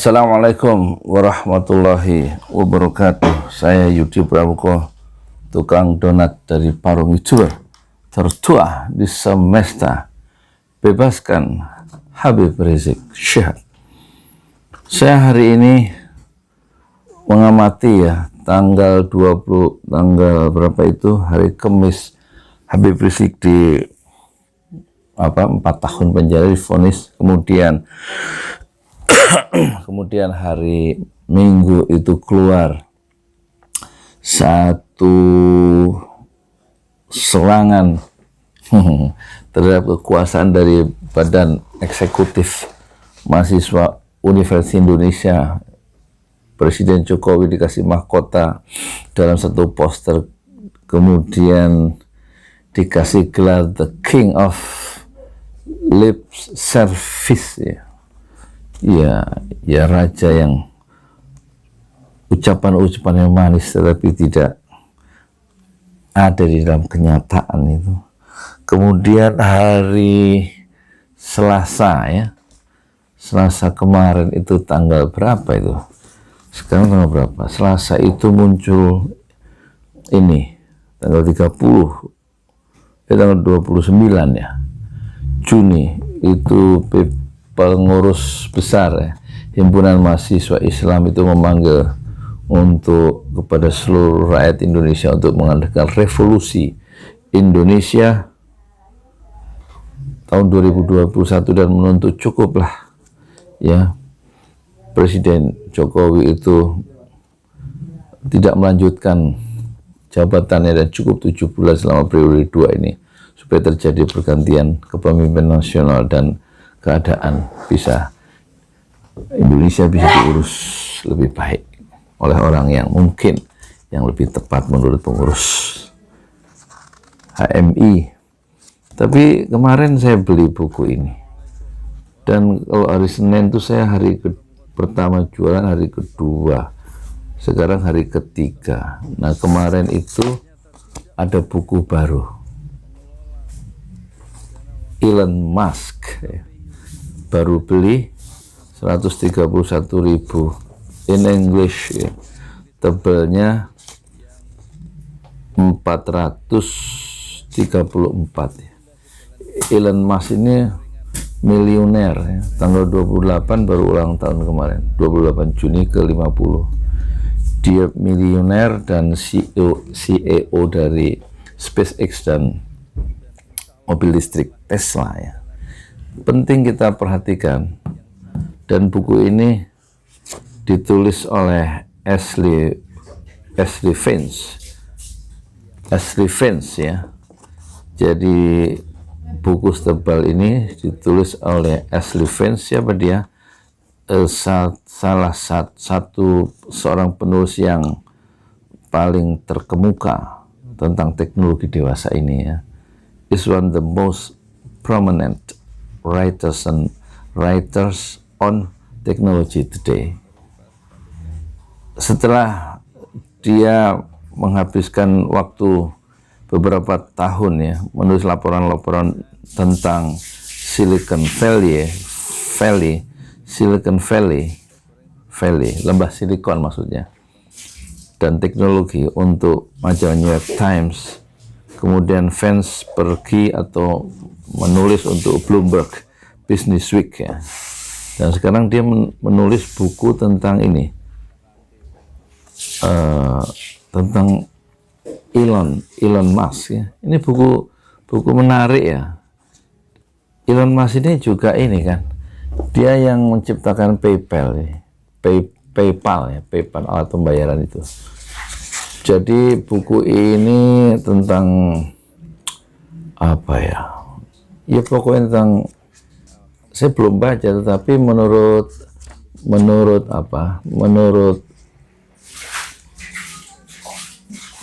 Assalamualaikum warahmatullahi wabarakatuh. Saya Yudi Pramuko, tukang donat dari Parung Hijau, tertua di semesta. Bebaskan Habib Rizik Syihab. Saya hari ini mengamati tanggal berapa itu, hari Kamis, Habib Rizik di 4 tahun penjara divonis, kemudian hari Minggu itu keluar satu serangan terhadap kekuasaan dari Badan Eksekutif Mahasiswa Universitas Indonesia. Presiden Jokowi dikasih mahkota dalam satu poster, kemudian dikasih gelar The King of Lip Service, ya raja yang ucapan-ucapan yang manis tetapi tidak ada di dalam kenyataan itu. Kemudian hari Selasa Selasa kemarin itu tanggal berapa itu? Sekarang tanggal berapa? Selasa itu muncul ini tanggal 30, tanggal 29 Juni itu pengurus besar Himpunan Mahasiswa Islam itu memanggil kepada seluruh rakyat Indonesia untuk mengadakan revolusi Indonesia tahun 2021 dan menuntut cukuplah Presiden Jokowi itu tidak melanjutkan jabatannya dan cukup 7 bulan selama periode 2 ini supaya terjadi pergantian kepemimpinan nasional dan keadaan Indonesia bisa diurus lebih baik oleh orang yang mungkin yang lebih tepat menurut pengurus HMI. Tapi kemarin saya beli buku ini, dan kalau hari Senin itu saya hari pertama jualan, hari kedua, sekarang hari ketiga. Nah kemarin itu ada buku baru Elon Musk, baru beli 131.000 in English, tebelnya 434. Elon Musk ini miliuner, tanggal 28 baru ulang tahun kemarin, 28 Juni ke-50. Dia miliuner dan CEO dari SpaceX dan mobil listrik Tesla Penting kita perhatikan, dan buku ini ditulis oleh Ashley Vance Jadi buku tebal ini ditulis oleh Ashley Vance. Siapa dia? Salah satu seorang penulis yang paling terkemuka tentang teknologi dewasa ini Is one of the most prominent writers on technology today. Setelah dia menghabiskan waktu beberapa tahun menulis laporan-laporan tentang Silicon Valley, lembah silikon maksudnya, dan teknologi untuk majalah New York Times. Kemudian Vance pergi atau menulis untuk Bloomberg Business Week dan sekarang dia menulis buku tentang ini, tentang Elon Musk Ini buku menarik Elon Musk ini juga ini kan, dia yang menciptakan PayPal alat pembayaran itu. Jadi buku ini tentang pokoknya tentang, saya belum baca, tetapi menurut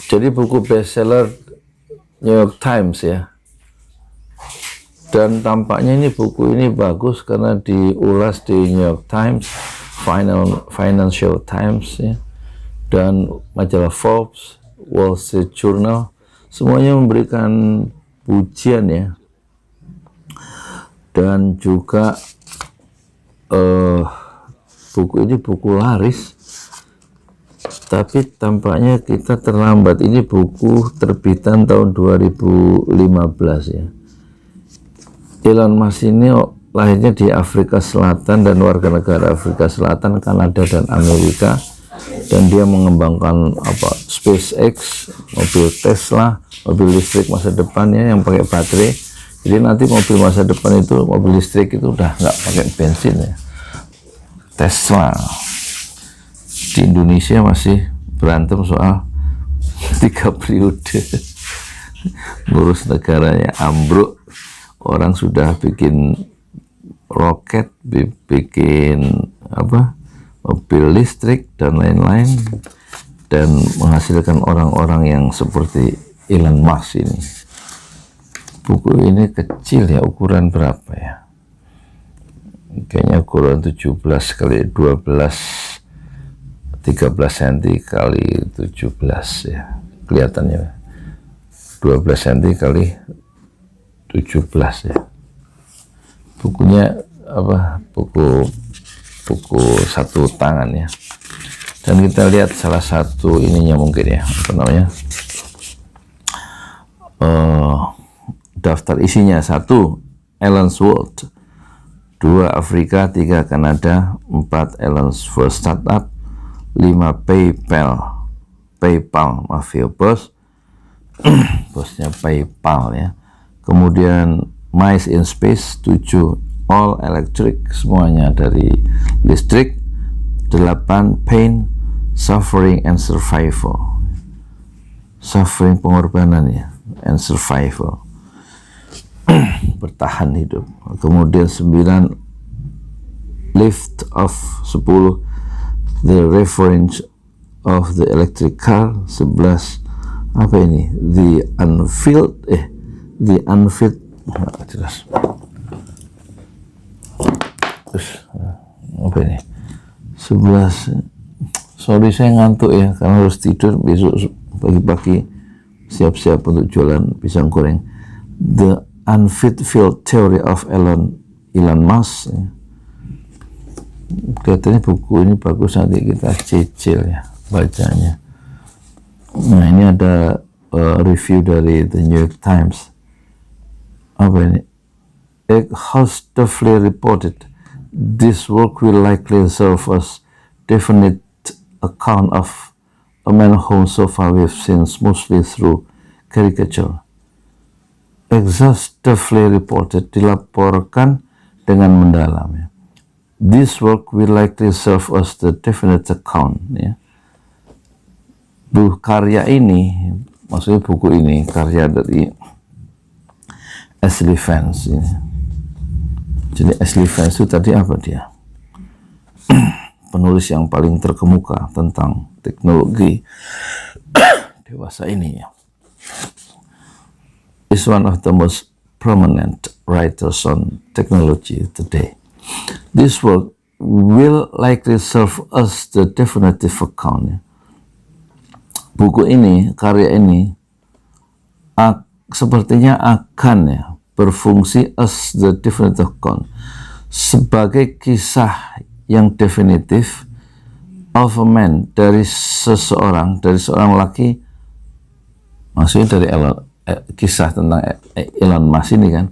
jadi buku bestseller New York Times dan tampaknya ini buku ini bagus karena diulas di New York Times, Financial Times dan majalah Forbes, Wall Street Journal, semuanya memberikan pujian dan juga buku ini buku laris, tapi tampaknya kita terlambat. Ini buku terbitan tahun 2015 ya. Elon Musk ini lahirnya di Afrika Selatan dan warga negara Afrika Selatan, Kanada dan Amerika, dan dia mengembangkan apa, SpaceX, mobil Tesla, mobil listrik masa depannya yang pakai baterai. Jadi nanti mobil masa depan itu, mobil listrik itu udah nggak pakai bensin ya. Tesla. Di Indonesia masih berantem soal 3 periode ngurus negaranya, ambruk. Orang sudah bikin roket, bikin apa, mobil listrik dan lain-lain, dan menghasilkan orang-orang yang seperti Elon Musk ini. Buku ini kecil ya, ukuran berapa ya? Kayaknya ukuran 17 kali 12, 13 cm kali 17 ya, kelihatannya 12 cm kali 17 ya. Bukunya apa, buku satu tangan ya. Dan kita lihat salah satu ininya mungkin ya, apa namanya, daftar isinya: 1. Elon's World, 2. Afrika, 3. Kanada, 4. Elon's First Startup, 5. PayPal, mafia bos, bosnya PayPal ya. Kemudian Mice in Space, 7. All Electric, semuanya dari listrik, 8. Pain, Suffering and Survival, suffering pengorbanan ya, and survival, bertahan hidup. Kemudian 9. Lift Off, 10. The Reference of the Electric Car, 11. Apa ini? The Unfit, jelas. Terus apa ini? 11. Sorry saya ngantuk ya, karena harus tidur besok pagi-pagi siap-siap untuk jualan pisang goreng. The Unfit Field Theory of Elon Musk ya. Kelihatannya buku ini bagus, nanti kita cicil ya bacanya. Nah, ini ada review dari The New York Times. Apa ini? Exhaustively reported, this work will likely serve as definite account of a man whom so far we've seen mostly through caricature. Exhaustively reported, dilaporkan dengan mendalam ya. This work will likely serve as the definite account ya. Karya ini, maksudnya buku ini karya dari Ashley Vance ini. Jadi Ashley Vance itu tadi apa dia? Penulis yang paling terkemuka tentang teknologi dewasa ini ya. Is one of the most prominent writers on technology today. This work will likely serve as the definitive account ya. Buku ini, karya ini sepertinya akan ya berfungsi as the definitive account, sebagai kisah yang definitif of a man, dari seorang laki, maksudnya dari kisah tentang Elon Musk ini kan,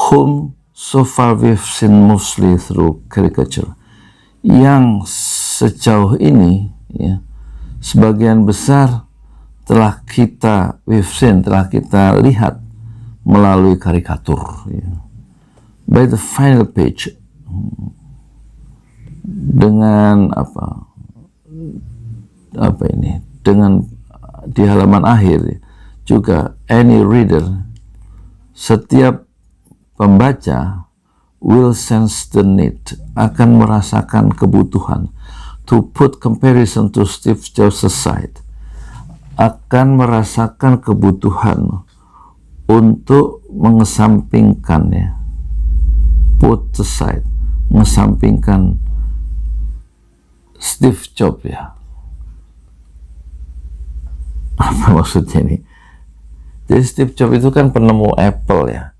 whom so far we've seen mostly through caricature, yang sejauh ini ya sebagian besar telah kita lihat melalui karikatur ya. By the final page, dengan apa ini, dengan di halaman akhir ya, juga any reader, setiap pembaca, will sense the need, akan merasakan kebutuhan, to put comparison to Steve Jobs aside, akan merasakan kebutuhan untuk mengesampingkan ya, put aside, mengesampingkan Steve Jobs ya. Apa maksudnya ini? Jadi Steve Jobs itu kan penemu Apple ya.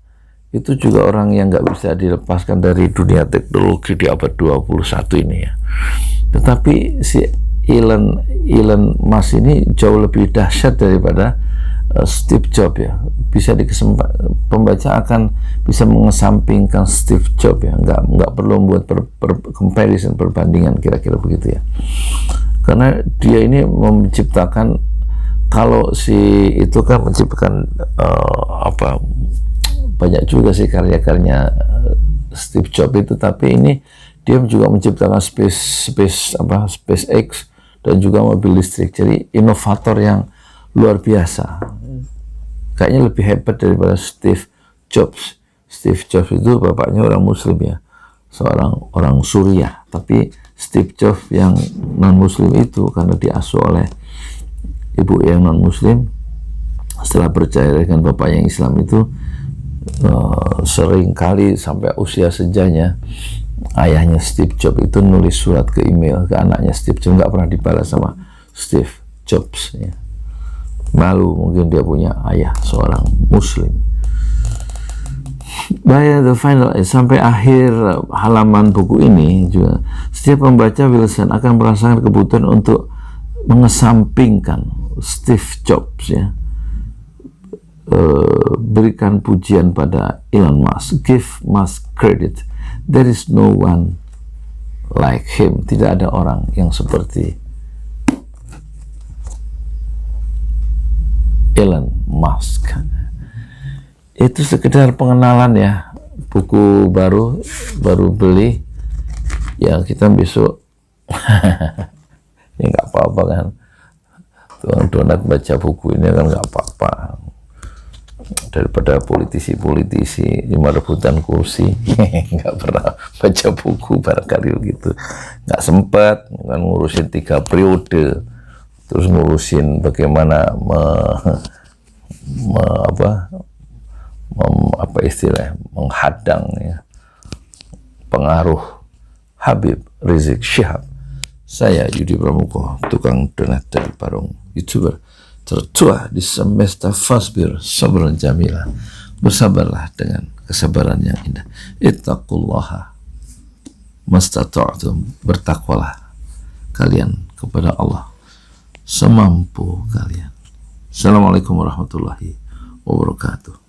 Itu juga orang yang nggak bisa dilepaskan dari dunia teknologi di abad 21 ini ya. Tetapi si Elon Musk ini jauh lebih dahsyat daripada Steve Jobs ya. Bisa pembaca akan bisa mengesampingkan Steve Jobs ya, nggak perlu membuat comparison, perbandingan, kira-kira begitu ya. Karena dia ini menciptakan, kalau si itu kan menciptakan banyak juga sih karya-karyanya Steve Jobs itu, tapi ini dia juga menciptakan SpaceX dan juga mobil listrik. Jadi inovator yang luar biasa, kayaknya lebih hebat daripada Steve Jobs. Steve Jobs itu bapaknya orang Muslim ya, seorang orang Suriah, tapi Steve Jobs yang non Muslim itu karena diasuh oleh ibu yang non Muslim, setelah percaya dengan bapak yang Islam itu, sering kali sampai usia senjanya ayahnya Steve Jobs itu nulis surat ke email ke anaknya Steve Jobs, nggak pernah dibalas sama Steve Jobs ya. Malu mungkin dia punya ayah seorang Muslim. By the final, sampai akhir halaman buku ini juga, setiap pembaca Wilson akan merasakan kebutuhan untuk mengesampingkan Steve Jobs ya. Berikan pujian pada Elon Musk, give Musk credit, there is no one like him, tidak ada orang yang seperti Elon Musk. Itu sekedar pengenalan ya, buku baru beli ya, kita besok ya nggak apa-apa kan, Tuan Donat baca buku ini kan nggak apa-apa, daripada politisi cuma rebutan kursi. Nggak pernah baca buku barangkali begitu, nggak sempat kan, ngurusin 3 periode, terus ngurusin bagaimana menghadang ya, pengaruh Habib Rizik Syihab. Saya Yudi Pramuko, tukang donat dari Parung, YouTuber tertua di semesta. Fasbir sabran jamila, bersabarlah dengan kesabaran yang indah. Ittaqullaha mastata'tum, bertakwalah kalian kepada Allah semampu kalian. Assalamualaikum warahmatullahi wabarakatuh.